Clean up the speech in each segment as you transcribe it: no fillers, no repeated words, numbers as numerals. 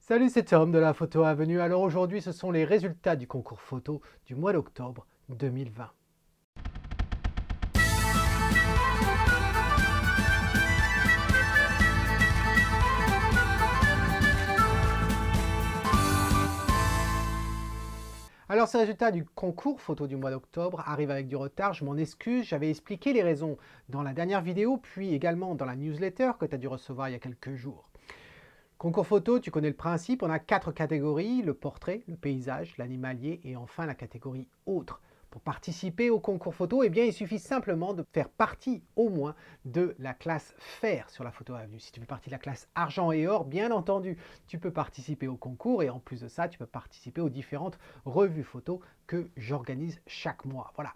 Salut, c'est Tom de la Photo Avenue. Alors aujourd'hui, ce sont les résultats du concours photo du mois d'octobre 2020. Alors ces résultats du concours photo du mois d'octobre arrivent avec du retard, je m'en excuse, j'avais expliqué les raisons dans la dernière vidéo, puis également dans la newsletter que tu as dû recevoir il y a quelques jours. Concours photo, tu connais le principe, on a 4 catégories, le portrait, le paysage, l'animalier et enfin la catégorie autre. Pour participer au concours photo, eh bien, il suffit simplement de faire partie au moins de la classe fer sur la Photo Avenue. Si tu fais partie de la classe argent et or, bien entendu, tu peux participer au concours et en plus de ça, tu peux participer aux différentes revues photos que j'organise chaque mois. Voilà.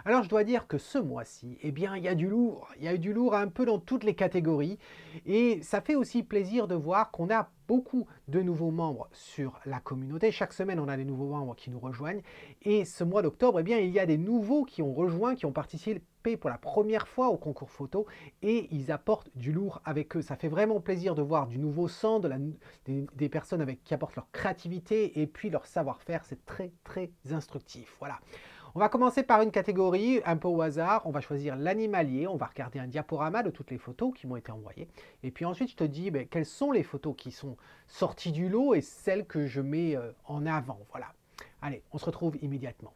Alors je dois dire que ce mois-ci, eh bien, il y a du lourd. Il y a eu du lourd un peu dans toutes les catégories et ça fait aussi plaisir de voir qu'on a beaucoup de nouveaux membres sur la communauté. Chaque semaine, on a des nouveaux membres qui nous rejoignent. Et ce mois d'octobre, eh bien, il y a des nouveaux qui ont rejoint, qui ont participé pour la première fois au concours photo et ils apportent du lourd avec eux. Ça fait vraiment plaisir de voir du nouveau sang, des personnes qui apportent leur créativité et puis leur savoir-faire. C'est très, très instructif. Voilà. On va commencer par une catégorie un peu au hasard. On va choisir l'animalier. On va regarder un diaporama de toutes les photos qui m'ont été envoyées. Et puis ensuite, je te dis quelles sont les photos qui sont sorties du lot et celles que je mets en avant. Voilà. Allez, on se retrouve immédiatement.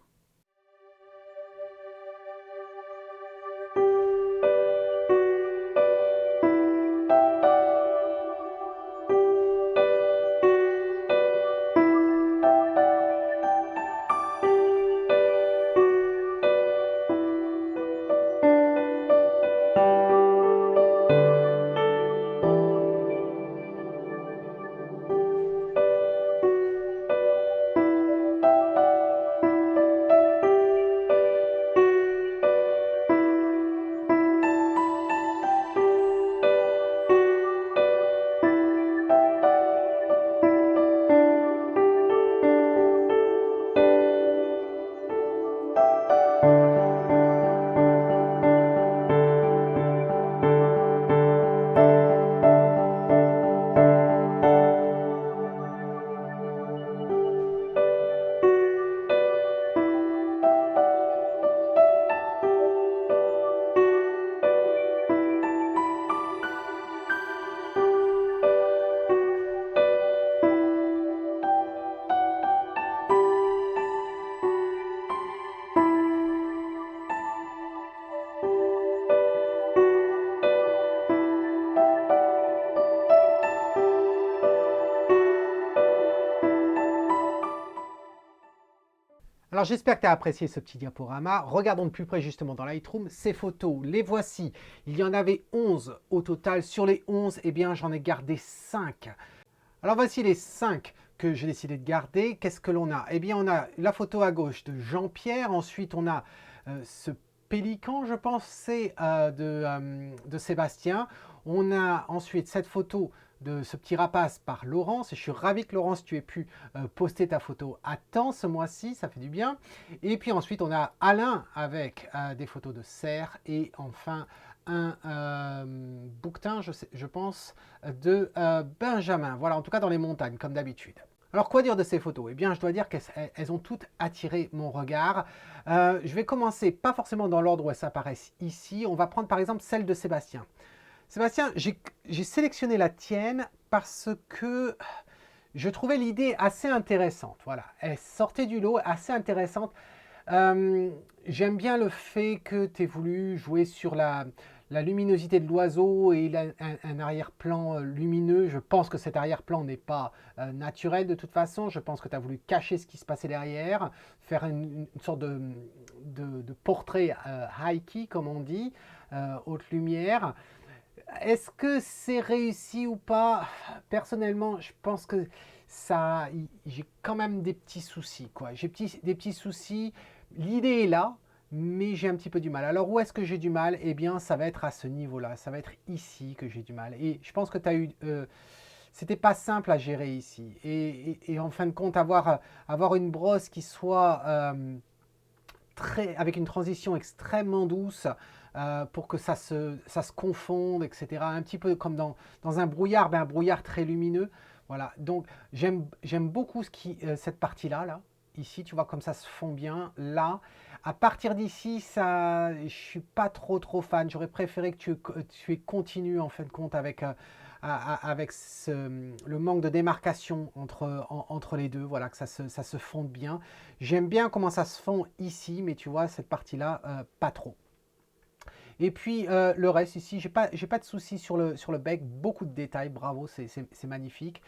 Alors j'espère que tu as apprécié ce petit diaporama. Regardons de plus près justement dans Lightroom. Ces photos, les voici. Il y en avait 11 au total. Sur les 11, eh bien j'en ai gardé 5. Alors voici les 5 que j'ai décidé de garder. Qu'est-ce que l'on a? Eh bien on a la photo à gauche de Jean-Pierre. Ensuite on a ce pélican, je pense, c'est de Sébastien. On a ensuite cette photo de ce petit rapace par Laurence. Et je suis ravi que Laurence, tu aies pu poster ta photo à temps ce mois-ci, ça fait du bien. Et puis ensuite, on a Alain avec des photos de cerfs et enfin un bouquetin, je pense, de Benjamin. Voilà, en tout cas dans les montagnes, comme d'habitude. Alors, quoi dire de ces photos? Eh bien, je dois dire qu'elles ont toutes attiré mon regard. Je vais commencer, pas forcément dans l'ordre où elles s'apparaissent ici. On va prendre par exemple celle de Sébastien. Sébastien, j'ai sélectionné la tienne parce que je trouvais l'idée assez intéressante. Voilà, elle sortait du lot, assez intéressante. J'aime bien le fait que tu aies voulu jouer sur la luminosité de l'oiseau et un arrière-plan lumineux. Je pense que cet arrière-plan n'est pas naturel de toute façon. Je pense que tu as voulu cacher ce qui se passait derrière, faire une sorte de portrait high-key, comme on dit, haute lumière. Est-ce que c'est réussi ou pas? Personnellement, je pense que ça, j'ai quand même des petits soucis, quoi. J'ai des petits soucis. L'idée est là, mais j'ai un petit peu du mal. Alors où est-ce que j'ai du mal? Eh bien, ça va être à ce niveau-là. Ça va être ici que j'ai du mal. Et je pense que tu as eu... c'était pas simple à gérer ici. Et en fin de compte, avoir une brosse qui soit avec une transition extrêmement douce pour que ça se confonde, etc. Un petit peu comme dans un brouillard, un brouillard très lumineux. Voilà, donc j'aime beaucoup cette partie-là, là. Ici, tu vois, comme ça se fond bien. Là, à partir d'ici, ça, je suis pas trop fan. J'aurais préféré que tu aies continu, en fin de compte, avec, avec le manque de démarcation entre les deux. Voilà, que ça se fonde bien. J'aime bien comment ça se fond ici, mais tu vois, cette partie-là, pas trop. Et puis le reste ici, j'ai pas de soucis sur le bec, beaucoup de détails, bravo, c'est magnifique.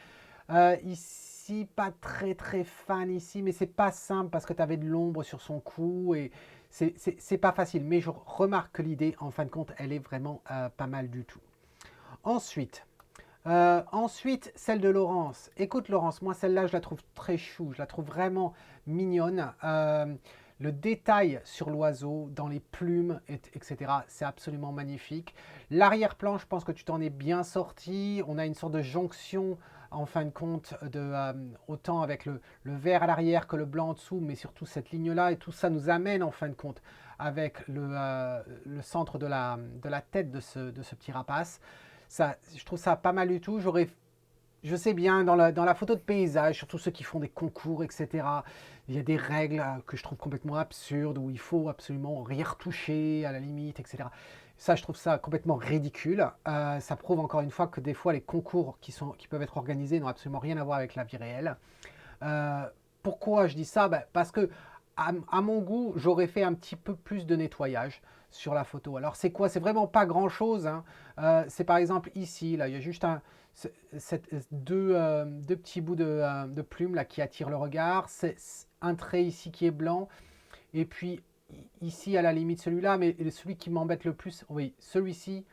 Ici, pas très fan ici, mais c'est pas simple parce que tu avais de l'ombre sur son cou et c'est pas facile. Mais je remarque que l'idée, en fin de compte, elle est vraiment pas mal du tout. Ensuite, celle de Laurence. Écoute Laurence, moi celle-là, je la trouve très chou, je la trouve vraiment mignonne. Le détail sur l'oiseau, dans les plumes, etc., c'est absolument magnifique. L'arrière-plan, je pense que tu t'en es bien sorti. On a une sorte de jonction, en fin de compte, autant avec le vert à l'arrière que le blanc en dessous, mais surtout cette ligne-là. Et tout ça nous amène, en fin de compte, avec le centre de la tête de ce petit rapace. Ça, je trouve ça pas mal du tout. Je sais bien, dans la photo de paysage, surtout ceux qui font des concours, etc., il y a des règles que je trouve complètement absurdes, où il faut absolument rien retoucher, à la limite, etc. Ça, je trouve ça complètement ridicule. Ça prouve encore une fois que des fois, les concours qui peuvent être organisés n'ont absolument rien à voir avec la vie réelle. Euh, Pourquoi je dis ça? Ben, parce que, à mon goût, j'aurais fait un petit peu plus de nettoyage sur la photo. Alors, c'est quoi? C'est vraiment pas grand-chose, hein. C'est par exemple ici, là, il y a juste deux petits bouts de plumes là, qui attirent le regard. C'est un trait ici qui est blanc. Et puis, ici, à la limite, celui-là, mais celui qui m'embête le plus, oui, celui-ci,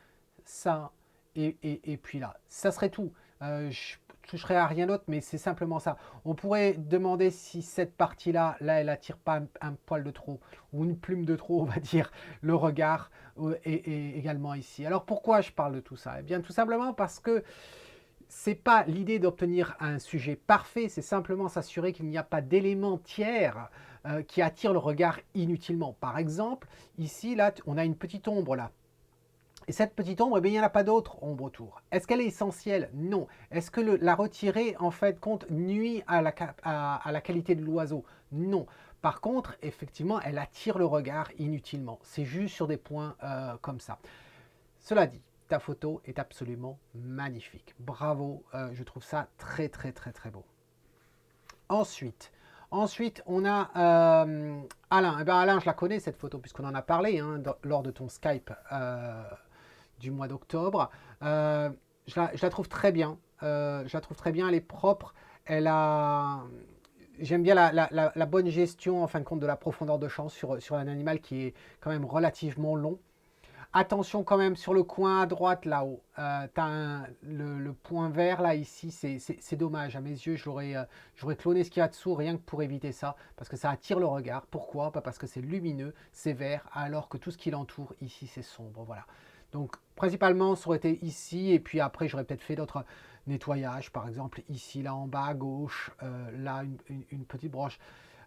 ça, et puis là. Ça serait tout. Je toucherai à rien d'autre, mais c'est simplement ça. On pourrait demander si cette partie-là, là, elle attire pas un poil de trop, ou une plume de trop, on va dire, le regard, et également ici. Alors pourquoi je parle de tout ça? Eh bien, tout simplement parce que c'est pas l'idée d'obtenir un sujet parfait, c'est simplement s'assurer qu'il n'y a pas d'éléments tiers qui attirent le regard inutilement. Par exemple, ici, là, on a une petite ombre là. Et cette petite ombre, eh bien, il n'y en a pas d'autre ombre autour. Est-ce qu'elle est essentielle? Non. Est-ce que la retirer, en fait, compte nuit à la qualité de l'oiseau? Non. Par contre, effectivement, elle attire le regard inutilement. C'est juste sur des points comme ça. Cela dit, ta photo est absolument magnifique. Bravo, je trouve ça très beau. Ensuite, on a Alain. Eh bien, Alain, je la connais cette photo puisqu'on en a parlé hein, lors de ton Skype du mois d'octobre. Je la trouve très bien. Je la trouve très bien. Elle est propre. Elle a. J'aime bien la bonne gestion en fin de compte de la profondeur de champ sur un animal qui est quand même relativement long. Attention quand même sur le coin à droite là-haut. Tu as le point vert là ici, c'est dommage. À mes yeux, j'aurais cloné ce qu'il y a dessous rien que pour éviter ça. Parce que ça attire le regard. Pourquoi? Pas parce que c'est lumineux, c'est vert, alors que tout ce qui l'entoure ici c'est sombre. Voilà. Donc principalement ça aurait été ici et puis après j'aurais peut-être fait d'autres nettoyages. Par exemple ici, là en bas à gauche, là une petite broche.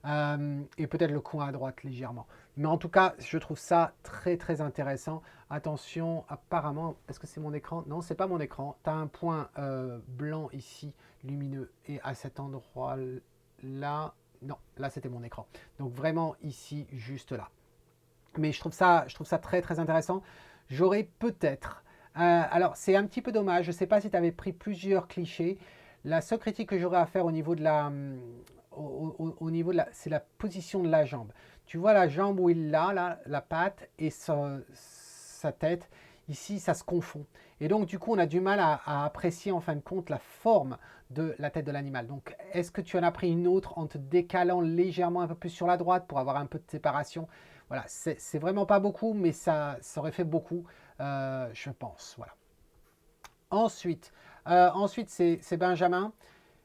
Et peut-être le coin à droite légèrement. Mais en tout cas, je trouve ça très intéressant. Attention, apparemment, est-ce que c'est mon écran? Non, c'est pas mon écran. Tu as un point blanc ici, lumineux, et à cet endroit-là, non, là c'était mon écran. Donc vraiment ici, juste là. Mais je trouve ça très intéressant. J'aurais peut-être... alors, c'est un petit peu dommage. Je ne sais pas si tu avais pris plusieurs clichés. La seule critique que j'aurais à faire au niveau de au niveau de c'est la position de la jambe. Tu vois la jambe où il a, là, la patte et sa tête. Ici, ça se confond. Et donc, du coup, on a du mal à apprécier, en fin de compte, la forme de la tête de l'animal. Donc, est-ce que tu en as pris une autre en te décalant légèrement un peu plus sur la droite pour avoir un peu de séparation? Voilà, c'est vraiment pas beaucoup, mais ça aurait fait beaucoup, je pense. Voilà. Ensuite c'est Benjamin.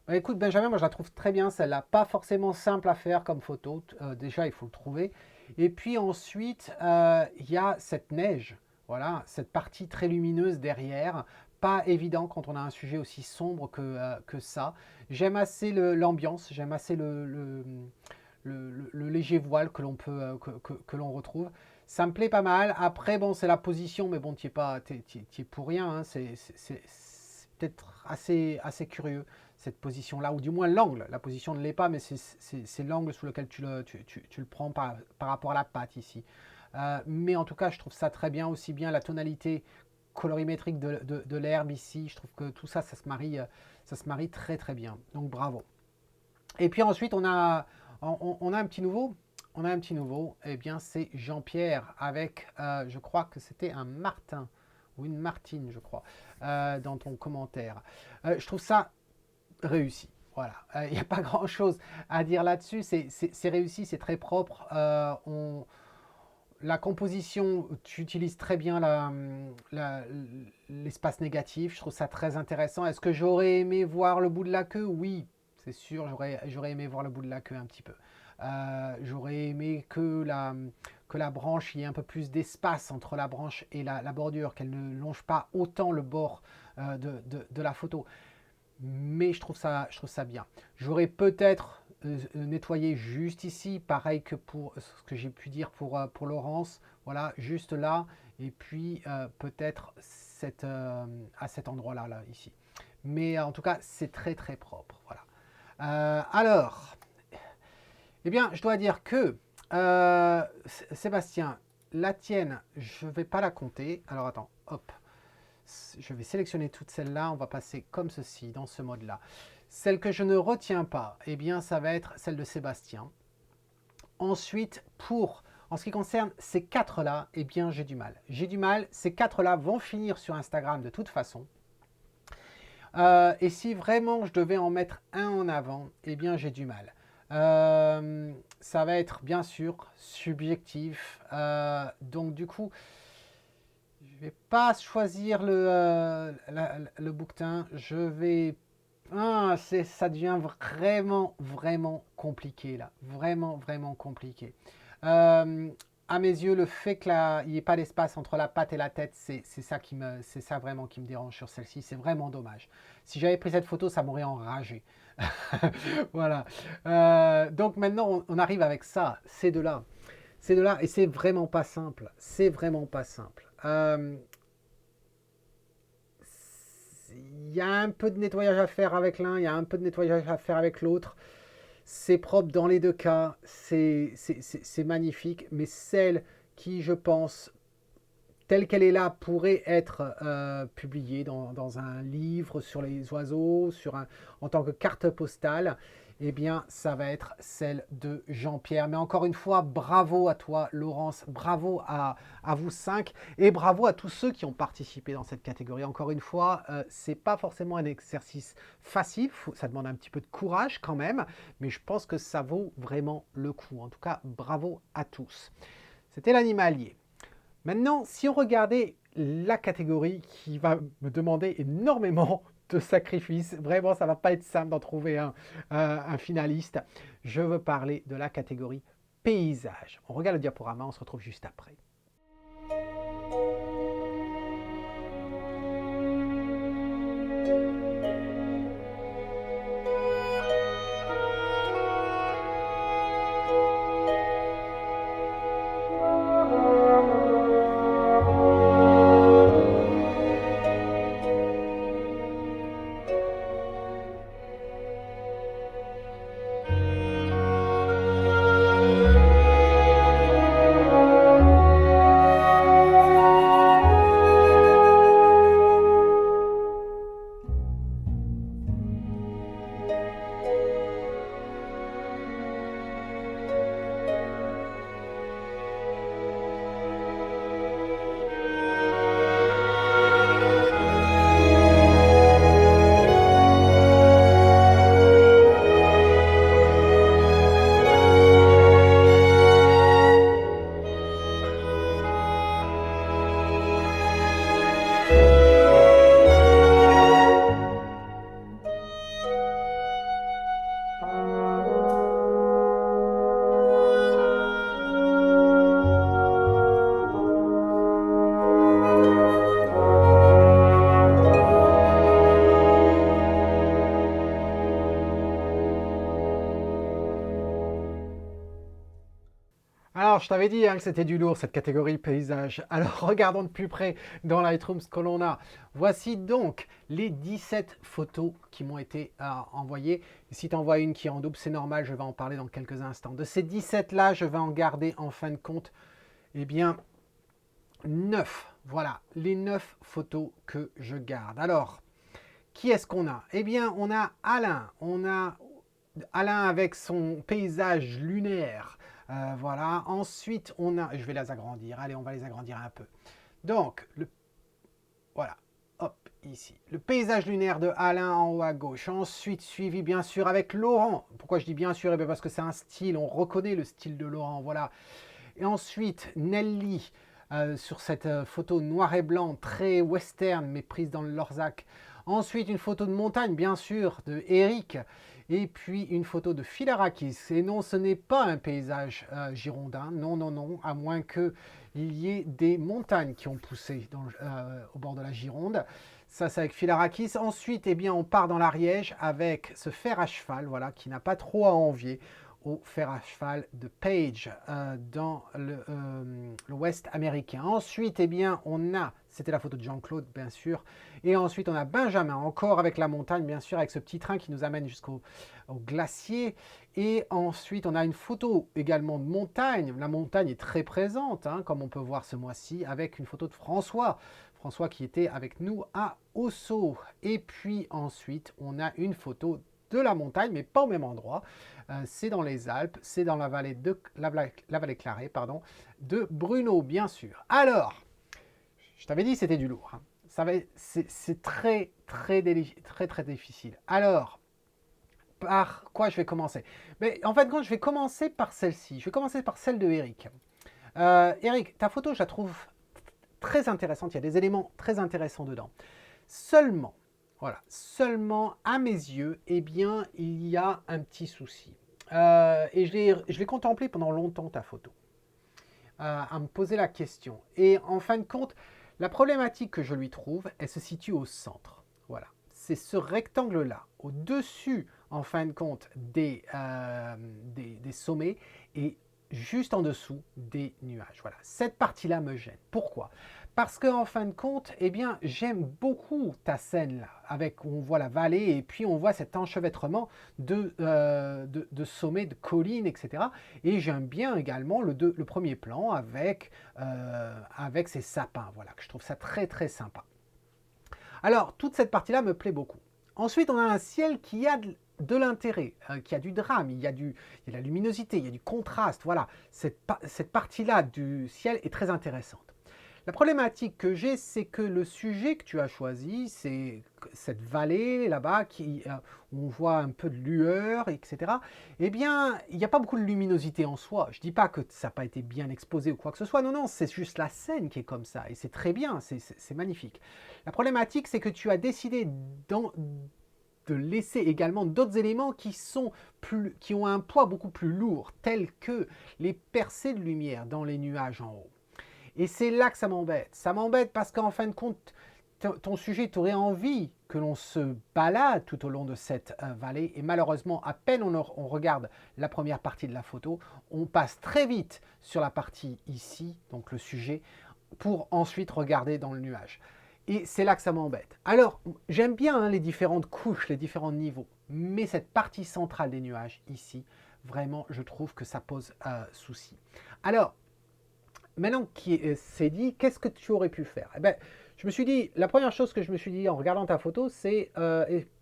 Bah, écoute, Benjamin, moi je la trouve très bien, celle-là. Pas forcément simple à faire comme photo. Déjà, il faut le trouver. Et puis ensuite, il y a cette neige. Voilà, cette partie très lumineuse derrière. Pas évident quand on a un sujet aussi sombre que ça. J'aime assez l'ambiance, j'aime assez le léger voile que l'on peut que l'on retrouve. Ça me plaît pas mal. Après, bon, c'est la position, mais bon, tu n'y es, es pour rien. Hein. C'est peut-être assez curieux. cette position-là, ou du moins l'angle. La position ne l'est pas, mais c'est l'angle sous lequel tu le prends par rapport à la patte ici. Mais en tout cas, je trouve ça très bien, aussi bien la tonalité colorimétrique de l'herbe ici. Je trouve que tout ça, ça se marie très très bien. Donc bravo. Et puis ensuite, on a un petit nouveau. On a un petit nouveau, eh bien c'est Jean-Pierre avec, je crois que c'était un Martin, ou une Martine, je crois, dans ton commentaire. Je trouve ça réussi. Voilà, il n'y a pas grand-chose à dire là-dessus, c'est réussi, c'est très propre. La composition, tu utilises très bien l'espace négatif, je trouve ça très intéressant. Est-ce que j'aurais aimé voir le bout de la queue? Oui, c'est sûr, j'aurais aimé voir le bout de la queue un petit peu. J'aurais aimé que la branche, il y ait un peu plus d'espace entre la branche et la bordure, qu'elle ne longe pas autant le bord de la photo. Mais je trouve ça bien. J'aurais peut-être nettoyé juste ici, pareil que pour ce que j'ai pu dire pour Laurence. Voilà, juste là. Et puis peut-être à cet endroit-là, là, ici. Mais en tout cas, c'est très très propre. Voilà. Alors, eh bien, je dois dire que Sébastien, la tienne, je ne vais pas la compter. Alors attends, hop. Je vais sélectionner toutes celles-là. On va passer comme ceci, dans ce mode-là. Celle que je ne retiens pas, eh bien, ça va être celle de Sébastien. Ensuite, en ce qui concerne ces quatre-là, eh bien, j'ai du mal. J'ai du mal. Ces quatre-là vont finir sur Instagram de toute façon. Et si vraiment je devais en mettre un en avant, eh bien, j'ai du mal. Ça va être bien sûr subjectif. Donc du coup, je vais pas choisir le bouquetin. Je vais... ça devient vraiment, vraiment compliqué là. Vraiment, vraiment compliqué. À mes yeux, le fait qu'il n'y ait pas d'espace entre la patte et la tête, c'est ça vraiment qui me dérange sur celle-ci. C'est vraiment dommage. Si j'avais pris cette photo, ça m'aurait enragé. Voilà. Donc maintenant, on arrive avec ça. C'est de là. C'est de là. Et c'est vraiment pas simple. C'est vraiment pas simple. Il y a un peu de nettoyage à faire avec l'un, il y a un peu de nettoyage à faire avec l'autre. C'est propre dans les deux cas, c'est magnifique, mais celle qui, je pense, telle qu'elle est là, pourrait être publiée dans un livre sur les oiseaux, en tant que carte postale, eh bien, ça va être celle de Jean-Pierre. Mais encore une fois, bravo à toi, Laurence, bravo à vous cinq, et bravo à tous ceux qui ont participé dans cette catégorie. Encore une fois, c'est pas forcément un exercice facile, ça demande un petit peu de courage quand même, mais je pense que ça vaut vraiment le coup. En tout cas, bravo à tous. C'était l'animalier. Maintenant, si on regardait la catégorie qui va me demander énormément de sacrifices, vraiment ça ne va pas être simple d'en trouver un finaliste, je veux parler de la catégorie paysage. On regarde le diaporama, on se retrouve juste après. Alors, je t'avais dit hein, que c'était du lourd, cette catégorie paysage. Alors, regardons de plus près dans Lightroom ce que l'on a. Voici donc les 17 photos qui m'ont été envoyées. Et si tu envoies une qui est en double, c'est normal, je vais en parler dans quelques instants. De ces 17-là, je vais en garder en fin de compte, eh bien, 9. Voilà, les 9 photos que je garde. Alors, qui est-ce qu'on a? Eh bien, on a Alain. On a Alain avec son paysage lunaire. Voilà. Ensuite, on a... Je vais les agrandir. Allez, on va les agrandir un peu. Donc, voilà. Hop, ici. Le paysage lunaire de Alain en haut à gauche. Ensuite, suivi bien sûr avec Laurent. Pourquoi je dis bien sûr? Eh bien, parce que c'est un style. On reconnaît le style de Laurent. Voilà. Et ensuite, Nelly. Sur cette photo noir et blanc, très western, mais prise dans le Lorzhac. Ensuite, une photo de montagne, bien sûr, de Eric. Et puis, une photo de Filarakis. Et non, ce n'est pas un paysage girondin. Non, non, non. À moins qu'il y ait des montagnes qui ont poussé au bord de la Gironde. Ça, c'est avec Filarakis. Ensuite, eh bien, on part dans l'Ariège avec ce fer à cheval, voilà, qui n'a pas trop à envier au fer à cheval de Page dans l'Ouest américain. Ensuite, eh bien, on a, c'était la photo de Jean-Claude, bien sûr, et ensuite on a Benjamin, encore avec la montagne, bien sûr, avec ce petit train qui nous amène jusqu'au glacier. Et ensuite, on a une photo également de montagne. La montagne est très présente, hein, comme on peut voir ce mois-ci, avec une photo de François. François qui était avec nous à Ossau. Et puis ensuite, on a une photo de la montagne, mais pas au même endroit. C'est dans les Alpes, c'est dans la vallée Clarée, pardon, de Bruno, bien sûr. Alors, je t'avais dit c'était du lourd. Hein. C'est très, très, très, très difficile. Alors, par quoi je vais commencer? Mais en fait, quand je vais commencer par celle-ci, je vais commencer par celle de Eric. Eric, ta photo, je la trouve très intéressante. Il y a des éléments très intéressants dedans. Seulement, voilà, seulement à mes yeux, eh bien, il y a un petit souci. Et je l'ai contemplé pendant longtemps, ta photo, à me poser la question. Et en fin de compte, la problématique que je lui trouve, elle se situe au centre. Voilà, c'est ce rectangle-là, au-dessus, en fin de compte, des sommets et juste en dessous des nuages. Voilà, cette partie-là me gêne. Pourquoi? Parce qu'en fin de compte, eh bien, j'aime beaucoup ta scène là, avec on voit la vallée et puis on voit cet enchevêtrement de sommets, de collines, etc. Et j'aime bien également le premier plan avec ces sapins, voilà, que je trouve ça très très sympa. Alors, toute cette partie-là me plaît beaucoup. Ensuite, on a un ciel qui a de l'intérêt, qui a du drame, il y a de la luminosité, il y a du contraste, voilà. Cette partie-là du ciel est très intéressante. La problématique que j'ai, c'est que le sujet que tu as choisi, c'est cette vallée là-bas, où on voit un peu de lueur, etc. Eh bien, il n'y a pas beaucoup de luminosité en soi. Je ne dis pas que ça n'a pas été bien exposé ou quoi que ce soit. Non, non, c'est juste la scène qui est comme ça. Et c'est très bien, c'est magnifique. La problématique, c'est que tu as décidé de laisser également d'autres éléments qui ont un poids beaucoup plus lourd, tels que les percées de lumière dans les nuages en haut. Et c'est là que ça m'embête. Ça m'embête parce qu'en fin de compte, ton sujet, tu aurais envie que l'on se balade tout au long de cette vallée. Et malheureusement, à peine on regarde la première partie de la photo, on passe très vite sur la partie ici, donc le sujet, pour ensuite regarder dans le nuage. Et c'est là que ça m'embête. Alors, j'aime bien hein, les différentes couches, les différents niveaux. Mais cette partie centrale des nuages, ici, vraiment, je trouve que ça pose souci. Alors, maintenant qui c'est dit, qu'est-ce que tu aurais pu faire? Eh ben, je me suis dit, la première chose que je me suis dit en regardant ta photo, c'est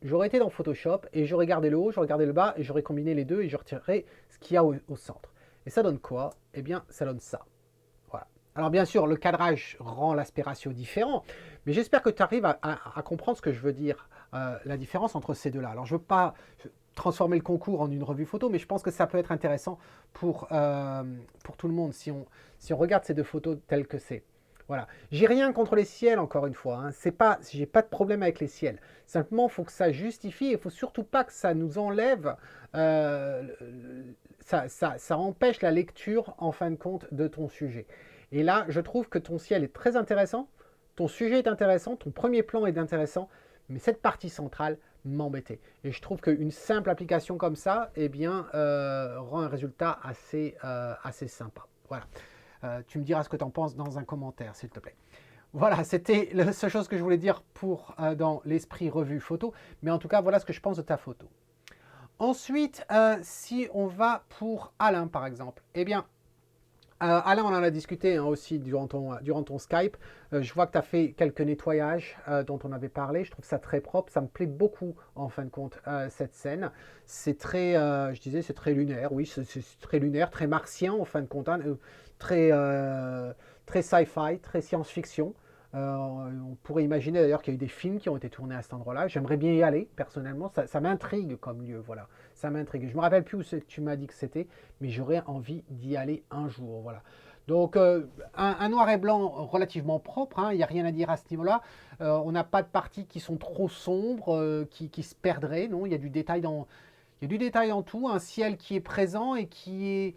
j'aurais été dans Photoshop et j'aurais gardé le haut, j'aurais gardé le bas et j'aurais combiné les deux et je retirerais ce qu'il y a au centre. Et ça donne quoi? Eh bien, ça donne ça. Voilà. Alors bien sûr, le cadrage rend l'aspect ratio différent, mais j'espère que tu arrives à comprendre ce que je veux dire, la différence entre ces deux-là. Alors je ne veux pas transformer le concours en une revue photo, mais je pense que ça peut être intéressant pour tout le monde si on regarde ces deux photos telles que c'est. Voilà. J'ai rien contre les ciels, encore une fois. Hein. J'ai pas de problème avec les ciels. Simplement, il faut que ça justifie et il faut surtout pas que ça nous enlève, ça empêche la lecture, en fin de compte, de ton sujet. Et là, je trouve que ton ciel est très intéressant, ton sujet est intéressant, ton premier plan est intéressant, mais cette partie centrale m'embêtait. Et je trouve qu'une simple application comme ça, eh bien, rend un résultat assez sympa. Voilà. Tu me diras ce que tu en penses dans un commentaire, s'il te plaît. Voilà, c'était la seule chose que je voulais dire pour dans l'esprit revue photo. Mais en tout cas, voilà ce que je pense de ta photo. Ensuite, si on va pour Alain, par exemple, eh bien, Alain, on en a discuté hein, aussi durant ton Skype. Je vois que tu as fait quelques nettoyages dont on avait parlé. Je trouve ça très propre. Ça me plaît beaucoup, en fin de compte, cette scène. C'est très, je disais, c'est très lunaire. Oui, c'est très lunaire, très martien, en fin de compte. Hein, très très sci-fi, très science-fiction. On pourrait imaginer d'ailleurs qu'il y a eu des films qui ont été tournés à cet endroit-là. J'aimerais bien y aller, personnellement. Ça m'intrigue comme lieu, voilà. Ça m'intrigue. Je me rappelle plus où tu m'as dit que c'était, mais j'aurais envie d'y aller un jour, voilà. Donc, un noir et blanc relativement propre, hein, il n'y a rien à dire à ce niveau-là. On n'a pas de parties qui sont trop sombres, qui se perdraient, non, il y a du détail il y a du détail dans tout, un ciel qui est présent et qui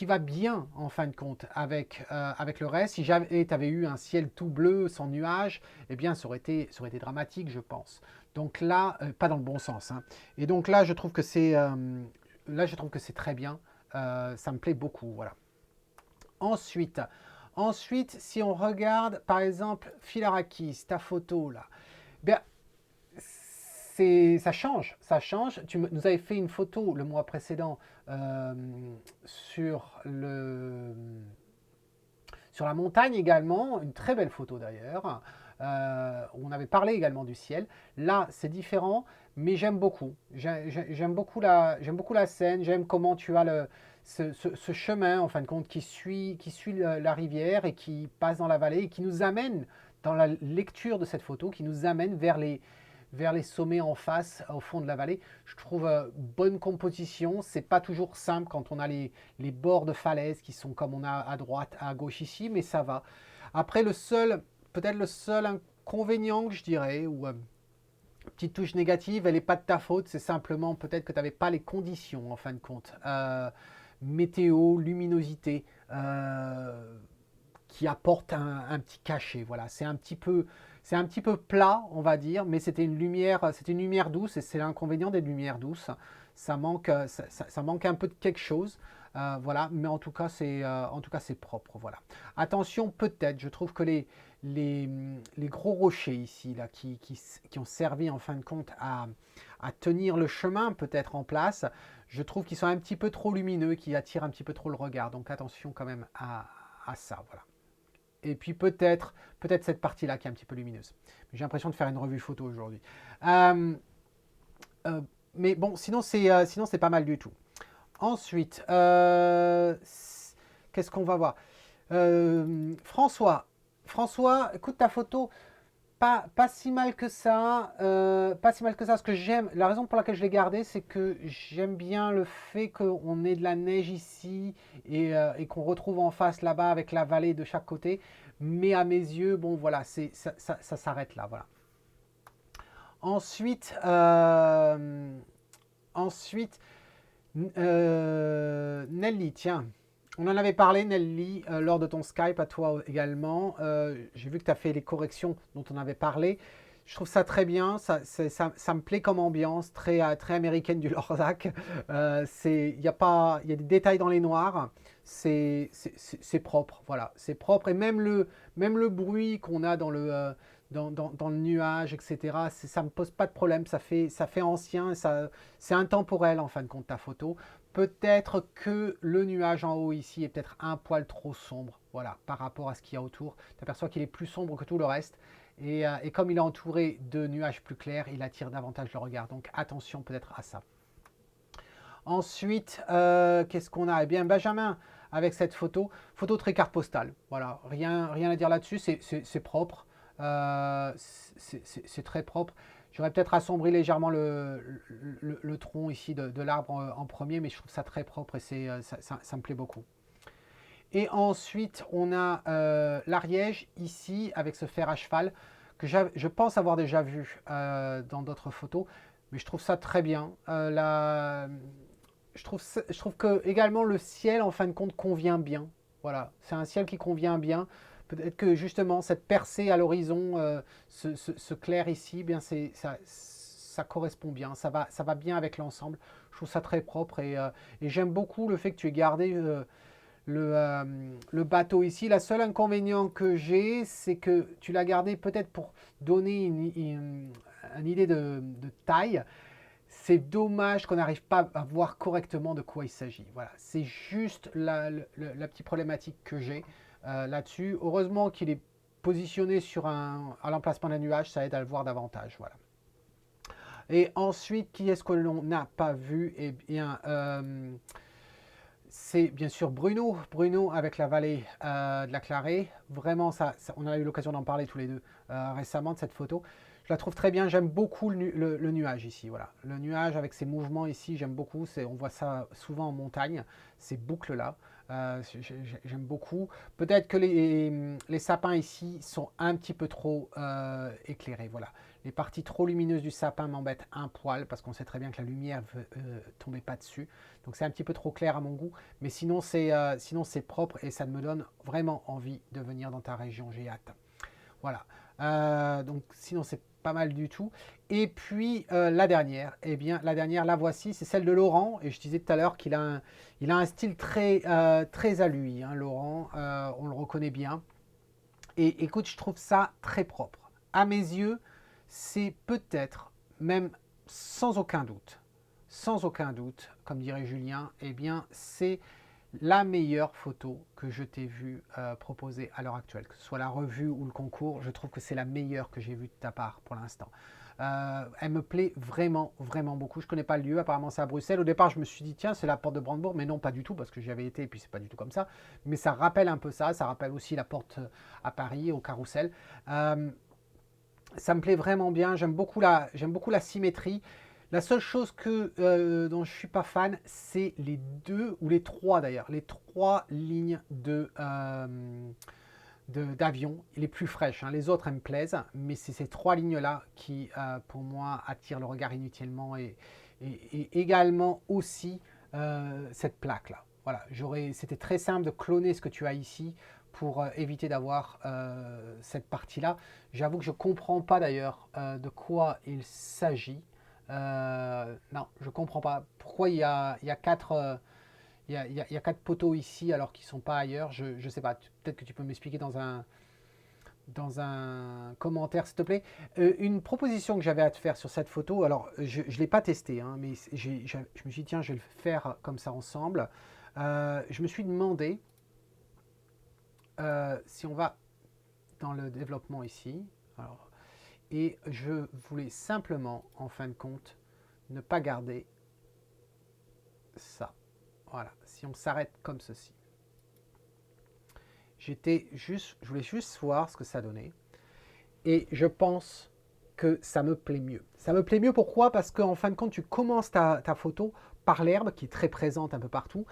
va bien en fin de compte avec le reste. Si jamais tu avais eu un ciel tout bleu, sans nuages, eh bien ça aurait été dramatique, je pense. Donc là, pas dans le bon sens. Hein. Et donc là, je trouve que c'est très bien. Ça me plaît beaucoup, voilà. Ensuite, si on regarde, par exemple, Philarakis, ta photo là, bien, ça change, ça change. Tu nous avais fait une photo le mois précédent euh, sur la montagne également, une très belle photo d'ailleurs. On avait parlé également du ciel. Là, c'est différent, mais j'aime beaucoup. J'aime beaucoup la scène. J'aime comment tu as ce chemin, en fin de compte, qui suit la rivière et qui passe dans la vallée et qui nous amène, dans la lecture de cette photo, qui nous amène vers les sommets en face, au fond de la vallée. Je trouve bonne composition. C'est pas toujours simple quand on a les bords de falaise qui sont comme on a à droite, à gauche ici, mais ça va. Après, peut-être le seul inconvénient que je dirais, ou petite touche négative, elle n'est pas de ta faute, c'est simplement peut-être que tu n'avais pas les conditions en fin de compte. Météo, luminosité, qui apporte un petit cachet. Voilà, c'est un petit peu plat, on va dire, mais c'était une lumière douce et c'est l'inconvénient des lumières douces. Ça manque un peu de quelque chose. Voilà, mais en tout cas c'est propre. Voilà. Attention, peut-être, je trouve que les gros rochers ici là, qui ont servi en fin de compte à tenir le chemin peut-être en place, je trouve qu'ils sont un petit peu trop lumineux, qui attirent un petit peu trop le regard. Donc attention quand même à ça. Voilà. Et puis peut-être cette partie-là qui est un petit peu lumineuse. J'ai l'impression de faire une revue photo aujourd'hui. Euh, mais bon, sinon c'est pas mal du tout. Ensuite, qu'est-ce qu'on va voir François, écoute ta photo. Pas si mal que ça, pas si mal que ça. Ce que j'aime, la raison pour laquelle je l'ai gardé, c'est que j'aime bien le fait qu'on ait de la neige ici et qu'on retrouve en face là-bas avec la vallée de chaque côté. Mais à mes yeux, bon voilà, ça s'arrête là, voilà. Ensuite, ensuite, Nelly, tiens, on en avait parlé, Nelly, lors de ton Skype, à toi également. J'ai vu que tu as fait les corrections dont on avait parlé. Je trouve ça très bien, ça me plaît comme ambiance, très américaine du Lorzac. Il y a des détails dans les noirs, c'est propre, voilà, c'est propre. Et même le bruit qu'on a dans le nuage, etc., ça ne me pose pas de problème, ça fait ancien, c'est intemporel en fin de compte ta photo. Peut-être que le nuage en haut ici est peut-être un poil trop sombre, voilà, par rapport à ce qu'il y a autour. Tu aperçois qu'il est plus sombre que tout le reste. Et comme il est entouré de nuages plus clairs, il attire davantage le regard. Donc attention peut-être à ça. Ensuite, qu'est-ce qu'on a? Eh bien, Benjamin, avec cette photo très carte postale. Voilà, rien à dire là-dessus, c'est propre. C'est très propre. J'aurais peut-être assombri légèrement le tronc ici de l'arbre en premier, mais je trouve ça très propre et ça me plaît beaucoup. Et ensuite, on a l'Ariège ici avec ce fer à cheval que je pense avoir déjà vu dans d'autres photos, mais je trouve ça très bien. Je trouve que également le ciel en fin de compte convient bien. Voilà, c'est un ciel qui convient bien. Peut-être que justement cette percée à l'horizon, ce clair ici, bien ça correspond bien, ça va bien avec l'ensemble. Je trouve ça très propre et j'aime beaucoup le fait que tu aies gardé le bateau ici. La seule inconvénient que j'ai, c'est que tu l'as gardé peut-être pour donner une idée de taille. C'est dommage qu'on n'arrive pas à voir correctement de quoi il s'agit. Voilà, c'est juste la petite problématique que j'ai là-dessus. Heureusement qu'il est positionné sur à l'emplacement d'un nuage, ça aide à le voir davantage. Voilà. Et ensuite, qui est-ce que l'on n'a pas vu? Eh bien, c'est bien sûr Bruno. Bruno avec la vallée de la Clarée. Vraiment, on a eu l'occasion d'en parler tous les deux récemment de cette photo. Je la trouve très bien. J'aime beaucoup le nuage ici. Voilà. Le nuage avec ses mouvements ici, j'aime beaucoup. On voit ça souvent en montagne, ces boucles-là. J'aime beaucoup. Peut-être que les sapins ici sont un petit peu trop éclairés. Voilà. Les parties trop lumineuses du sapin m'embêtent un poil parce qu'on sait très bien que la lumière ne tombait pas dessus. Donc c'est un petit peu trop clair à mon goût. Mais sinon c'est propre et ça me donne vraiment envie de venir dans ta région. J'ai hâte. Voilà. Donc sinon c'est pas mal du tout. Et puis la dernière, eh bien la dernière, la voici, c'est celle de Laurent. Et je disais tout à l'heure qu'il a un style très à lui, hein, Laurent. On le reconnaît bien. Et écoute, je trouve ça très propre. À mes yeux, c'est peut-être, même sans aucun doute, comme dirait Julien, eh bien c'est la meilleure photo que je t'ai vue proposer à l'heure actuelle. Que ce soit la revue ou le concours, je trouve que c'est la meilleure que j'ai vue de ta part pour l'instant. Elle me plaît vraiment, vraiment beaucoup. Je ne connais pas le lieu, apparemment c'est à Bruxelles. Au départ, je me suis dit, tiens, c'est la porte de Brandebourg, mais non, pas du tout, parce que j'y avais été, et puis c'est pas du tout comme ça. Mais ça rappelle un peu ça rappelle aussi la porte à Paris, au Carrousel. Ça me plaît vraiment bien, j'aime beaucoup la symétrie. La seule chose dont je ne suis pas fan, c'est les deux, ou les trois d'ailleurs, les trois lignes d'avion, les plus fraîches. Hein. Les autres, elles me plaisent, mais c'est ces trois lignes-là qui, pour moi, attirent le regard inutilement et également aussi cette plaque-là. Voilà, c'était très simple de cloner ce que tu as ici pour éviter d'avoir cette partie-là. J'avoue que je ne comprends pas d'ailleurs de quoi il s'agit. Non, je ne comprends pas. Pourquoi il y a quatre... il y a quatre poteaux ici alors qu'ils ne sont pas ailleurs. Je ne sais pas. Peut-être que tu peux m'expliquer dans un commentaire, s'il te plaît. Une proposition que j'avais à te faire sur cette photo, alors je ne l'ai pas testé, hein, mais je me suis dit, tiens, je vais le faire comme ça ensemble. Je me suis demandé si on va dans le développement ici, alors, et je voulais simplement, en fin de compte, ne pas garder ça. Voilà, si on s'arrête comme ceci. Je voulais juste voir ce que ça donnait. Et je pense que ça me plaît mieux. Ça me plaît mieux pourquoi? Parce qu'en fin de compte, tu commences ta photo par l'herbe qui est très présente un peu partout.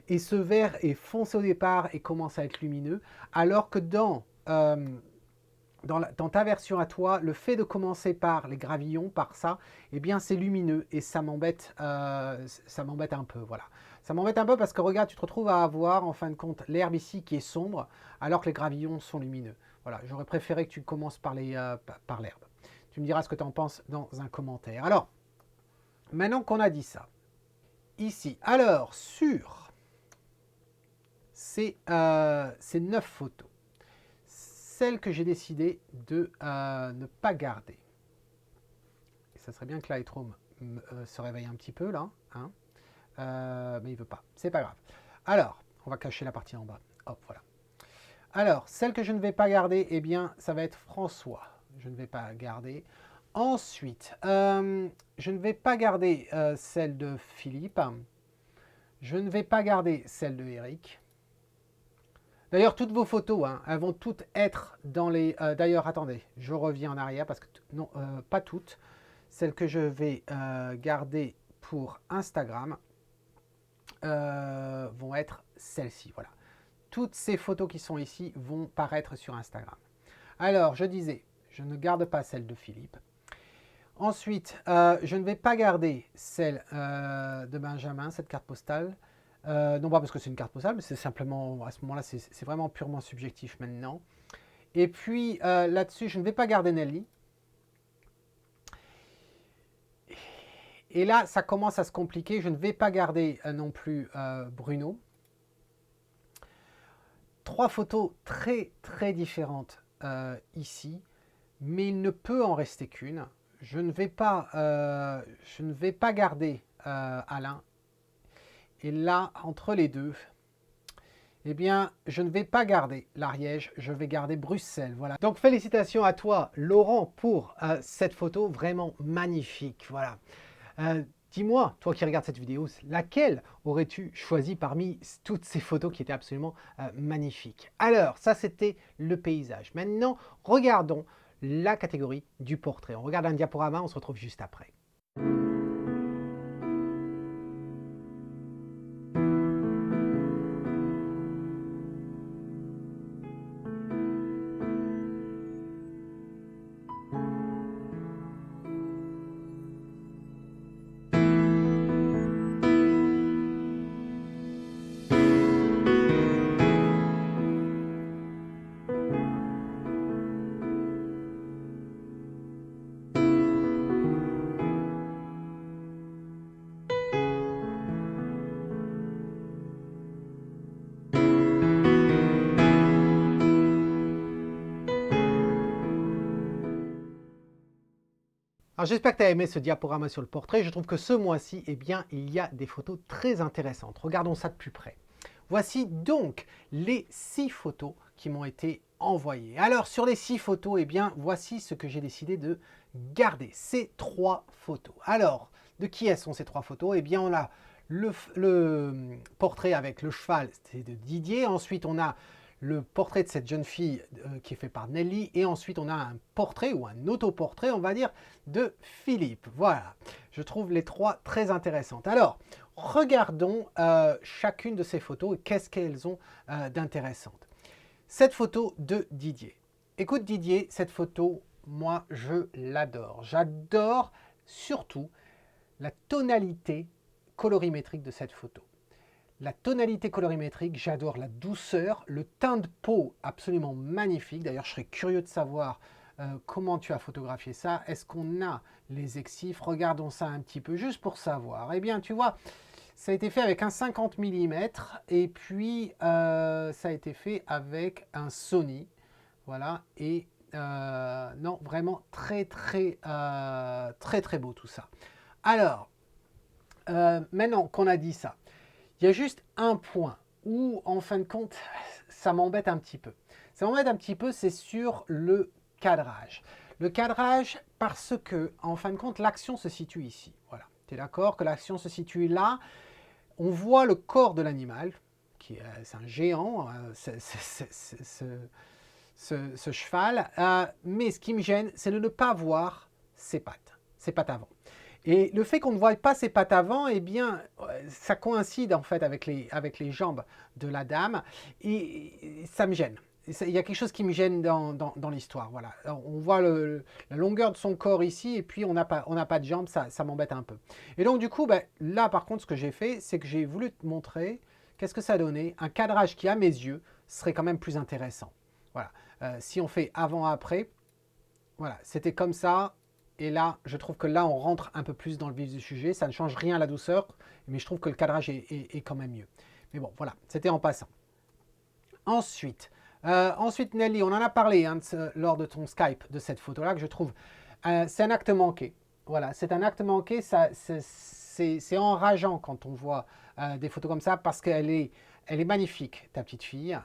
Et ce vert est foncé au départ et commence à être lumineux. Alors que dans ta version à toi, le fait de commencer par les gravillons, par ça, eh bien c'est lumineux et ça m'embête un peu, voilà. Ça m'embête un peu parce que regarde, tu te retrouves à avoir en fin de compte l'herbe ici qui est sombre alors que les gravillons sont lumineux. Voilà, j'aurais préféré que tu commences par l'herbe. Tu me diras ce que tu en penses dans un commentaire. Alors, maintenant qu'on a dit ça, ici, alors sur ces 9 photos, celle que j'ai décidé de ne pas garder. Et ça serait bien que Lightroom se réveille un petit peu là, hein, mais il veut pas. C'est pas grave. Alors, on va cacher la partie en bas. Hop, voilà. Alors, celle que je ne vais pas garder, eh bien, ça va être François. Je ne vais pas garder. Ensuite, je ne vais pas garder celle de Philippe. Je ne vais pas garder celle de Eric. D'ailleurs, toutes vos photos, hein, elles vont toutes être dans les... D'ailleurs, attendez, je reviens en arrière parce que... Non, pas toutes. Celles que je vais garder pour Instagram vont être celles-ci. Voilà. Toutes ces photos qui sont ici vont paraître sur Instagram. Alors, je disais, je ne garde pas celle de Philippe. Ensuite, je ne vais pas garder celle de Benjamin, cette carte postale. Non pas parce que c'est une carte postale, mais c'est simplement, à ce moment-là, c'est vraiment purement subjectif maintenant. Et puis là-dessus, je ne vais pas garder Nelly. Et là, ça commence à se compliquer. Je ne vais pas garder non plus Bruno. 3 photos très différentes ici, mais il ne peut en rester qu'une. Je ne vais pas garder Alain. Et là, entre les deux, eh bien, je ne vais pas garder l'Ariège, je vais garder Bruxelles. Voilà. Donc, félicitations à toi, Laurent, pour cette photo vraiment magnifique. Voilà. Dis-moi, toi qui regardes cette vidéo, laquelle aurais-tu choisi parmi toutes ces photos qui étaient absolument magnifiques? Alors, ça, c'était le paysage. Maintenant, regardons la catégorie du portrait. On regarde un diaporama, on se retrouve juste après. Alors j'espère que tu as aimé ce diaporama sur le portrait. Je trouve que ce mois-ci, eh bien, il y a des photos très intéressantes. Regardons ça de plus près. Voici donc les 6 photos qui m'ont été envoyées. Alors sur les 6 photos, eh bien, voici ce que j'ai décidé de garder. Ces 3 photos. Alors, de qui sont ces 3 photos? Eh bien, on a le portrait avec le cheval, c'est de Didier. Ensuite, on a le portrait de cette jeune fille qui est fait par Nelly, et ensuite on a un portrait ou un autoportrait, on va dire, de Philippe. Voilà, je trouve les 3 très intéressantes. Alors, regardons chacune de ces photos et qu'est-ce qu'elles ont d'intéressantes. Cette photo de Didier. Écoute Didier, cette photo, moi je l'adore. J'adore surtout la tonalité colorimétrique de cette photo. La tonalité colorimétrique, j'adore la douceur, le teint de peau absolument magnifique. D'ailleurs, je serais curieux de savoir comment tu as photographié ça. Est-ce qu'on a les exifs? Regardons ça un petit peu, juste pour savoir. Eh bien, tu vois, ça a été fait avec un 50 mm et puis ça a été fait avec un Sony. Voilà, et non, vraiment très beau tout ça. Alors, maintenant qu'on a dit ça, il y a juste un point où, en fin de compte, ça m'embête un petit peu. Ça m'embête un petit peu, c'est sur le cadrage. Le cadrage, parce que, en fin de compte, l'action se situe ici. Voilà. Tu es d'accord que l'action se situe là. On voit le corps de l'animal, qui c'est un géant, ce cheval. Mais ce qui me gêne, c'est de ne pas voir ses pattes avant. Et le fait qu'on ne voit pas ses pattes avant, eh bien, ça coïncide en fait avec les jambes de la dame, et ça me gêne. Il y a quelque chose qui me gêne dans l'histoire. Voilà. On voit la longueur de son corps ici, et puis on n'a pas de jambes, ça m'embête un peu. Et donc du coup, ben, là par contre, ce que j'ai fait, c'est que j'ai voulu te montrer qu'est-ce que ça donnait. Un cadrage qui, à mes yeux, serait quand même plus intéressant. Voilà. Si on fait avant-après, voilà, c'était comme ça. Et là, je trouve que là, on rentre un peu plus dans le vif du sujet. Ça ne change rien à la douceur, mais je trouve que le cadrage est quand même mieux. Mais bon, voilà, c'était en passant. Ensuite, Nelly, on en a parlé lors de ton Skype, de cette photo-là, que je trouve, c'est un acte manqué. Voilà, c'est un acte manqué, c'est enrageant quand on voit des photos comme ça, parce qu'elle est magnifique, ta petite fille.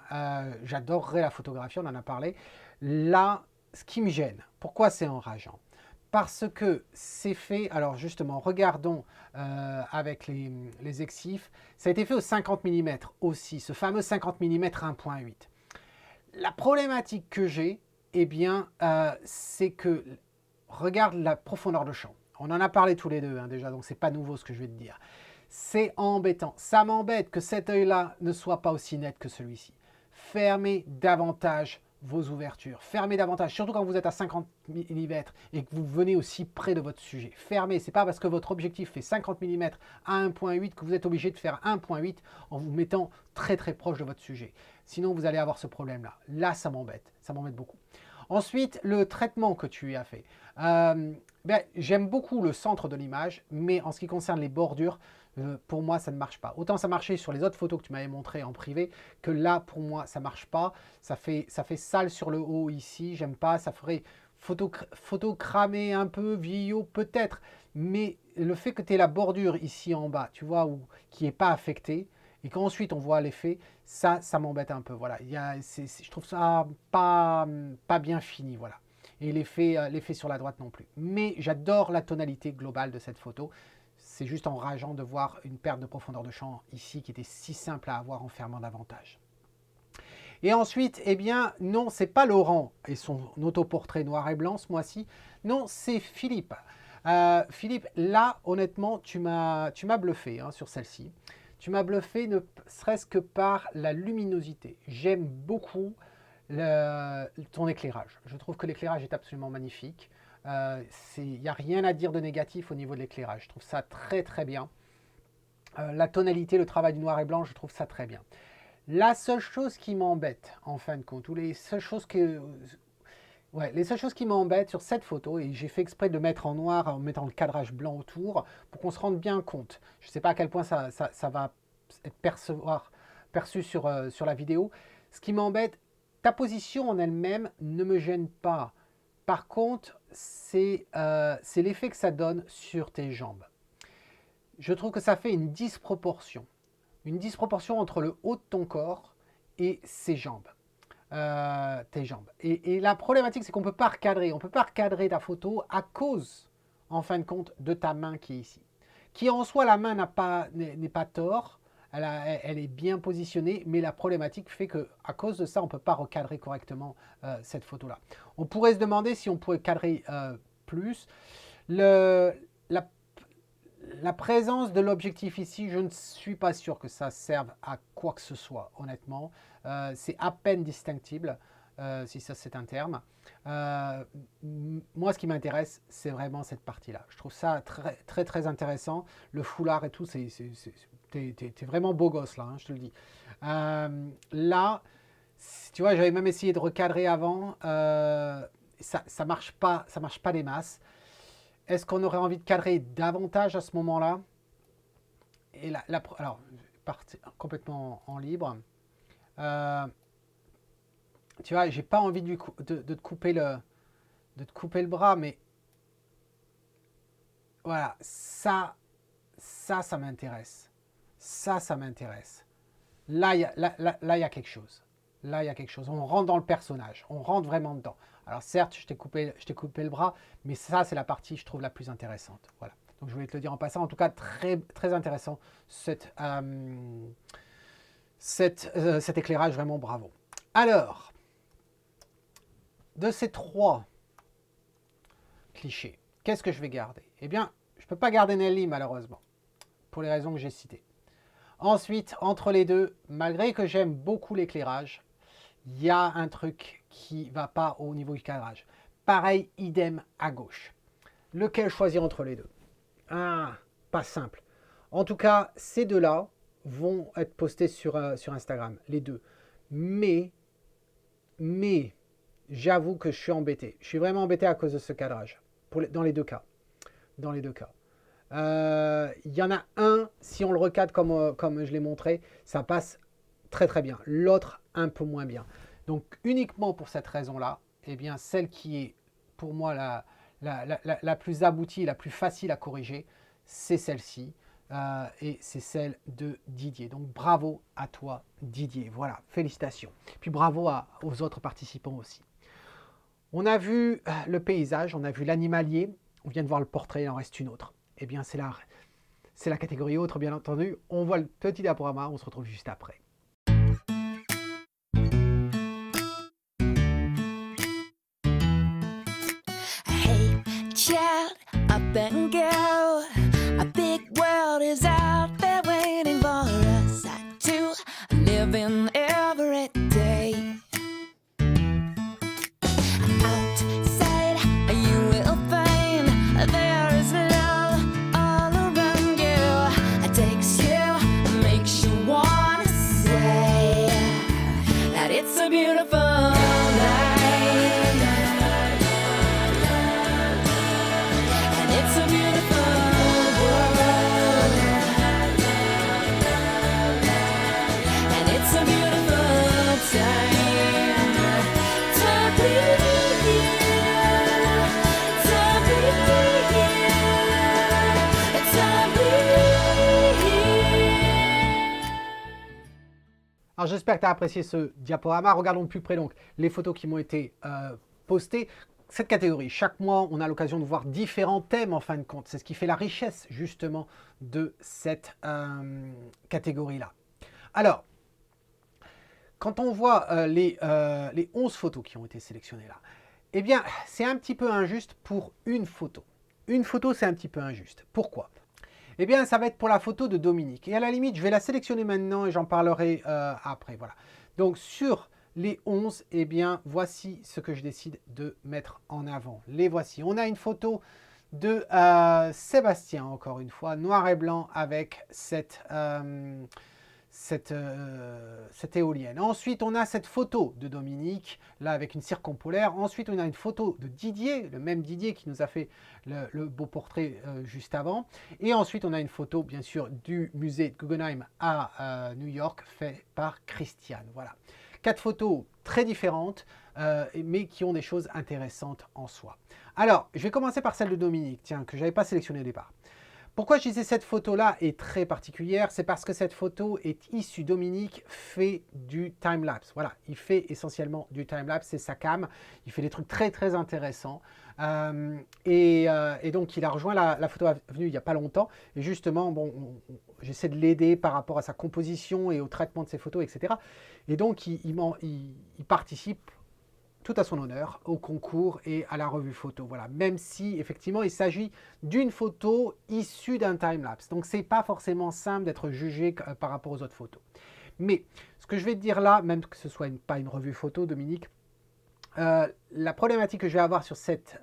J'adorerais la photographie, on en a parlé. Là, ce qui me gêne, pourquoi c'est enrageant? Parce que c'est fait, alors justement, regardons avec les exifs, ça a été fait au 50 mm aussi, ce fameux 50 mm 1.8. La problématique que j'ai, eh bien, c'est que, regarde la profondeur de champ. On en a parlé tous les deux déjà, donc c'est pas nouveau ce que je vais te dire. C'est embêtant, ça m'embête que cet œil-là ne soit pas aussi net que celui-ci. Fermez davantage vos ouvertures. Fermez davantage, surtout quand vous êtes à 50 mm et que vous venez aussi près de votre sujet. Fermez, c'est pas parce que votre objectif fait 50 mm à 1.8 que vous êtes obligé de faire 1.8 en vous mettant très proche de votre sujet. Sinon, vous allez avoir ce problème-là. Là, ça m'embête beaucoup. Ensuite, le traitement que tu as fait. J'aime beaucoup le centre de l'image, mais en ce qui concerne les bordures, Pour moi, ça ne marche pas. Autant ça marchait sur les autres photos que tu m'avais montrées en privé, que là, pour moi, ça ne marche pas. Ça fait sale sur le haut ici, j'aime pas. Ça ferait photo cramée un peu, vieillot peut-être. Mais le fait que tu aies la bordure ici en bas, tu vois, qui n'est pas affectée, et qu'ensuite on voit l'effet, ça m'embête un peu. Voilà, je trouve ça pas bien fini, voilà. Et l'effet sur la droite non plus. Mais j'adore la tonalité globale de cette photo. C'est juste enrageant de voir une perte de profondeur de champ ici qui était si simple à avoir en fermant davantage. Et ensuite, eh bien, non, c'est pas Laurent et son autoportrait noir et blanc ce mois-ci. Non, c'est Philippe. Philippe, là, honnêtement, tu m'as bluffé hein, sur celle-ci. Tu m'as bluffé ne serait-ce que par la luminosité. J'aime beaucoup ton éclairage. Je trouve que l'éclairage est absolument magnifique. Il n'y a rien à dire de négatif au niveau de l'éclairage. Je trouve ça très très bien. La tonalité, le travail du noir et blanc, je trouve ça très bien. La seule chose qui m'embête, en fin de compte, ou les seules choses qui m'embêtent sur cette photo, et j'ai fait exprès de mettre en noir en mettant le cadrage blanc autour, pour qu'on se rende bien compte. Je ne sais pas à quel point ça va être perçu sur la vidéo. Ce qui m'embête, ta position en elle-même ne me gêne pas. Par contre, c'est l'effet que ça donne sur tes jambes. Je trouve que ça fait une disproportion. Une disproportion entre le haut de ton corps et tes jambes. Et la problématique, c'est qu'on ne peut pas recadrer. On ne peut pas recadrer ta photo à cause, en fin de compte, de ta main qui est ici. Qui en soi, la main n'est pas tort. Elle est bien positionnée, mais la problématique fait qu'à cause de ça, on ne peut pas recadrer correctement cette photo-là. On pourrait se demander si on pourrait cadrer plus. La présence de l'objectif ici, je ne suis pas sûr que ça serve à quoi que ce soit, honnêtement. C'est à peine distinctible, si ça c'est un terme. Moi, ce qui m'intéresse, c'est vraiment cette partie-là. Je trouve ça très, très, très intéressant. Le foulard et tout, t'es vraiment beau gosse là, hein, je te le dis. Là, tu vois, j'avais même essayé de recadrer avant. Ça marche pas des masses. Est-ce qu'on aurait envie de cadrer davantage à ce moment-là? Et alors, partir complètement en libre. Tu vois, j'ai pas envie de te couper le bras, mais voilà, ça m'intéresse. Ça m'intéresse. Là, il y a quelque chose. Là, il y a quelque chose. On rentre dans le personnage. On rentre vraiment dedans. Alors certes, je t'ai coupé le bras, mais ça, c'est la partie, je trouve, la plus intéressante. Voilà. Donc, je voulais te le dire en passant. En tout cas, très, très intéressant, cet éclairage. Vraiment, bravo. Alors, de ces 3 clichés, qu'est-ce que je vais garder? Eh bien, je ne peux pas garder Nelly, malheureusement, pour les raisons que j'ai citées. Ensuite, entre les deux, malgré que j'aime beaucoup l'éclairage, il y a un truc qui ne va pas au niveau du cadrage. Pareil, idem à gauche. Lequel choisir entre les deux? Ah, pas simple. En tout cas, ces deux-là vont être postés sur Instagram, les deux. Mais, j'avoue que je suis embêté. Je suis vraiment embêté à cause de ce cadrage, dans les deux cas. Dans les deux cas. Il y en a un, si on le recadre comme je l'ai montré, ça passe très très bien. L'autre, un peu moins bien. Donc uniquement pour cette raison-là, eh bien celle qui est pour moi la plus aboutie, la plus facile à corriger, c'est celle-ci. Et c'est celle de Didier. Donc bravo à toi Didier. Voilà, félicitations. Puis bravo aux autres participants aussi. On a vu le paysage, on a vu l'animalier, on vient de voir le portrait, il en reste une autre. Eh bien c'est la catégorie autre, bien entendu. On voit le petit diaporama, on se retrouve juste après. Hey, child, up and go. A big world is out there waiting for us to live in every day. Outside, you will find there is love all around you. It takes you, makes you wanna say that it's a beautiful life. And it's a beautiful world. Alors j'espère que tu as apprécié ce diaporama. Regardons de plus près donc les photos qui m'ont été postées. Cette catégorie, chaque mois, on a l'occasion de voir différents thèmes en fin de compte. C'est ce qui fait la richesse justement de cette catégorie-là. Alors, quand on voit les 11 photos qui ont été sélectionnées là, eh bien, c'est un petit peu injuste pour une photo. Une photo, c'est un petit peu injuste. Pourquoi? Eh bien, ça va être pour la photo de Dominique. Et à la limite, je vais la sélectionner maintenant et j'en parlerai après. Voilà. Donc, sur les 11, eh bien, voici ce que je décide de mettre en avant. Les voici. On a une photo de Sébastien, encore une fois, noir et blanc avec cette éolienne. Ensuite, on a cette photo de Dominique, là avec une circumpolaire. Ensuite, on a une photo de Didier, le même Didier qui nous a fait le beau portrait juste avant. Et ensuite, on a une photo, bien sûr, du musée de Guggenheim à New York, fait par Christiane. Voilà. 4 photos très différentes, mais qui ont des choses intéressantes en soi. Alors, je vais commencer par celle de Dominique, tiens, que je n'avais pas sélectionnée au départ. Pourquoi je disais cette photo-là est très particulière? C'est parce que cette photo est issue, Dominique fait du time-lapse. Voilà, il fait essentiellement du time-lapse, c'est sa cam. Il fait des trucs très très intéressants. Et donc il a rejoint la photo avenue il n'y a pas longtemps. Et justement, bon, j'essaie de l'aider par rapport à sa composition et au traitement de ses photos, etc. Et donc il participe tout à son honneur au concours et à la revue photo. Voilà, même si effectivement il s'agit d'une photo issue d'un time-lapse. Donc c'est pas forcément simple d'être jugé par rapport aux autres photos. Mais ce que je vais te dire là, même que ce soit pas une revue photo, Dominique, la problématique que je vais avoir sur cette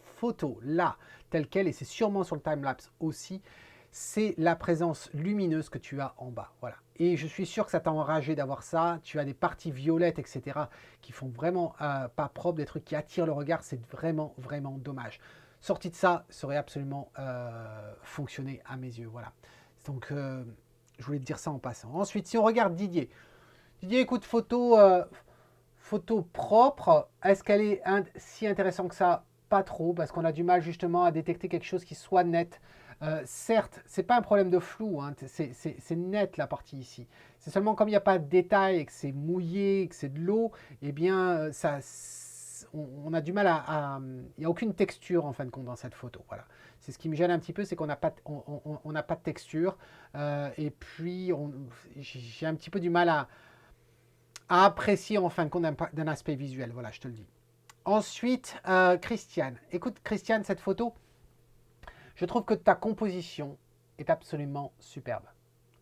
photo là, telle qu'elle, et c'est sûrement sur le time-lapse aussi, c'est la présence lumineuse que tu as en bas. Voilà. Et je suis sûr que ça t'a enragé d'avoir ça. Tu as des parties violettes, etc. qui font vraiment pas propre, des trucs qui attirent le regard. C'est vraiment, vraiment dommage. Sorti de ça, ça aurait absolument fonctionné à mes yeux. Voilà. Donc, je voulais te dire ça en passant. Ensuite, si on regarde Didier. Didier, écoute, photo propre. Est-ce qu'elle est si intéressante que ça? Pas trop, parce qu'on a du mal justement à détecter quelque chose qui soit net. Certes, c'est pas un problème de flou, hein, c'est net la partie ici. C'est seulement comme il n'y a pas de détails et que c'est mouillé, que c'est de l'eau, eh bien, on a du mal il n'y a aucune texture en fin de compte dans cette photo. Voilà. C'est ce qui me gêne un petit peu, c'est qu'on n'a pas, on n'a pas de texture. Et puis, j'ai un petit peu du mal à apprécier en fin de compte d'un aspect visuel. Voilà, je te le dis. Ensuite, Christiane. Écoute, Christiane, cette photo, je trouve que ta composition est absolument superbe.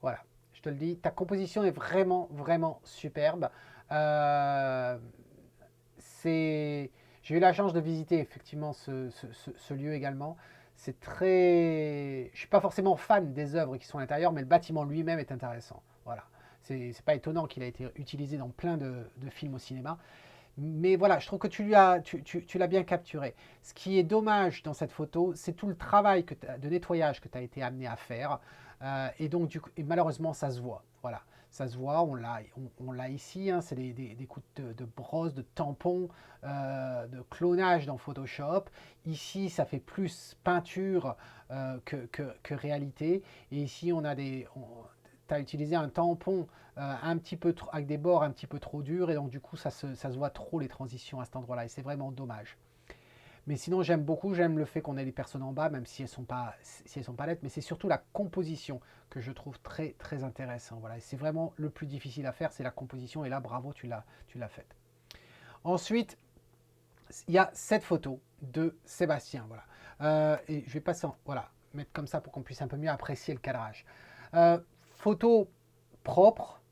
Voilà, je te le dis, ta composition est vraiment, vraiment superbe. J'ai eu la chance de visiter effectivement ce lieu également. C'est très... Je ne suis pas forcément fan des œuvres qui sont à l'intérieur, mais le bâtiment lui-même est intéressant. Voilà. C'est pas étonnant qu'il a été utilisé dans plein de films au cinéma. Mais voilà, je trouve que tu l'as bien capturé. Ce qui est dommage dans cette photo, c'est tout le travail de nettoyage que tu as été amené à faire. Et donc, malheureusement, ça se voit. Voilà, ça se voit, on l'a ici. Hein, c'est des coups de brosse, de tampons, de clonage dans Photoshop. Ici, ça fait plus peinture que réalité. Et ici, on a tu as utilisé un tampon un petit peu avec des bords un petit peu trop durs et donc du coup ça se voit trop les transitions à cet endroit là et c'est vraiment dommage. Mais sinon j'aime le fait qu'on ait les personnes en bas même si elles sont pas nettes, mais c'est surtout la composition que je trouve très très intéressant. Voilà, et c'est vraiment le plus difficile à faire, c'est la composition et là bravo, tu l'as faite. Ensuite il y a cette photo de Sébastien, voilà, et je vais passer voilà, mettre comme ça pour qu'on puisse un peu mieux apprécier le cadrage. Photo propre,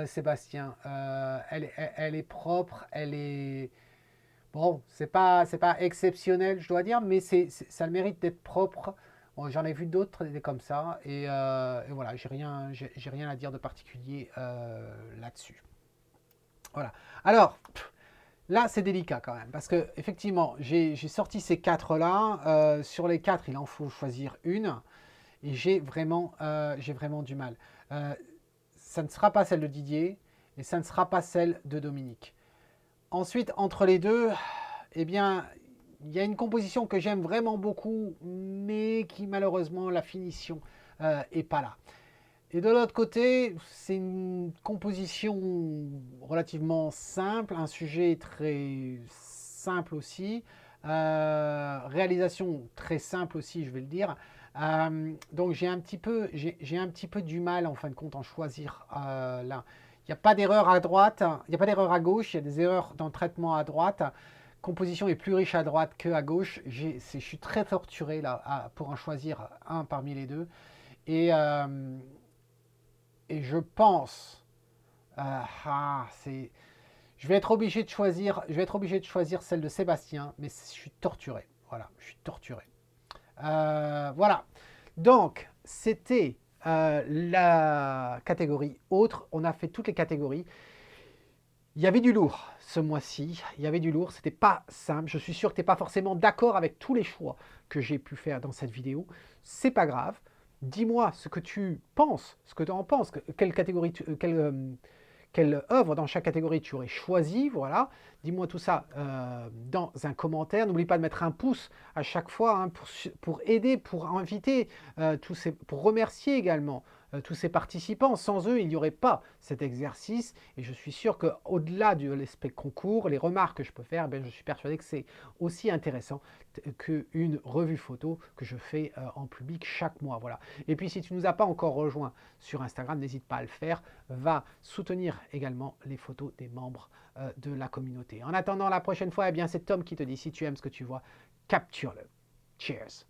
Sébastien. Elle est propre, elle est... Bon, c'est pas exceptionnel, je dois dire, mais ça a le mérite d'être propre. Bon, j'en ai vu d'autres comme ça, et voilà, j'ai rien à dire de particulier là-dessus. Voilà. Alors, là, c'est délicat quand même, parce que effectivement, j'ai sorti ces 4-là. Sur les 4, il en faut choisir une. Et j'ai vraiment du mal. Ça ne sera pas celle de Didier et ça ne sera pas celle de Dominique. Ensuite, entre les deux, eh bien, il y a une composition que j'aime vraiment beaucoup, mais qui malheureusement, la finition est pas là. Et de l'autre côté, c'est une composition relativement simple, un sujet très simple aussi, réalisation très simple aussi, je vais le dire. Donc j'ai un petit peu, j'ai un petit peu du mal en fin de compte en choisir là. Il n'y a pas d'erreur à droite, il n'y a pas d'erreur à gauche, il y a des erreurs dans le traitement à droite. Composition est plus riche à droite que à gauche. Je suis très torturé là pour en choisir un parmi les deux. Et, euh, et je pense, c'est, je vais être obligé de choisir, celle de Sébastien, mais je suis torturé. Voilà, je suis torturé. Voilà. Donc, c'était la catégorie autre. On a fait toutes les catégories. Il y avait du lourd ce mois-ci. Il y avait du lourd. C'était pas simple. Je suis sûr que tu n'es pas forcément d'accord avec tous les choix que j'ai pu faire dans cette vidéo. C'est pas grave. Dis-moi ce que tu penses, ce que tu en penses, quelle catégorie, quelle œuvre dans chaque catégorie tu aurais choisi, voilà. Dis-moi tout ça dans un commentaire. N'oublie pas de mettre un pouce à chaque fois hein, pour aider, pour inviter, pour remercier également tous ces participants. Sans eux, il n'y aurait pas cet exercice. Et je suis sûr qu'au-delà de l'aspect concours, les remarques que je peux faire, je suis persuadé que c'est aussi intéressant qu'une revue photo que je fais en public chaque mois. Voilà. Et puis si tu ne nous as pas encore rejoint sur Instagram, n'hésite pas à le faire. Va soutenir également les photos des membres de la communauté. En attendant la prochaine fois, eh bien c'est Tom qui te dit, si tu aimes ce que tu vois, capture-le. Cheers.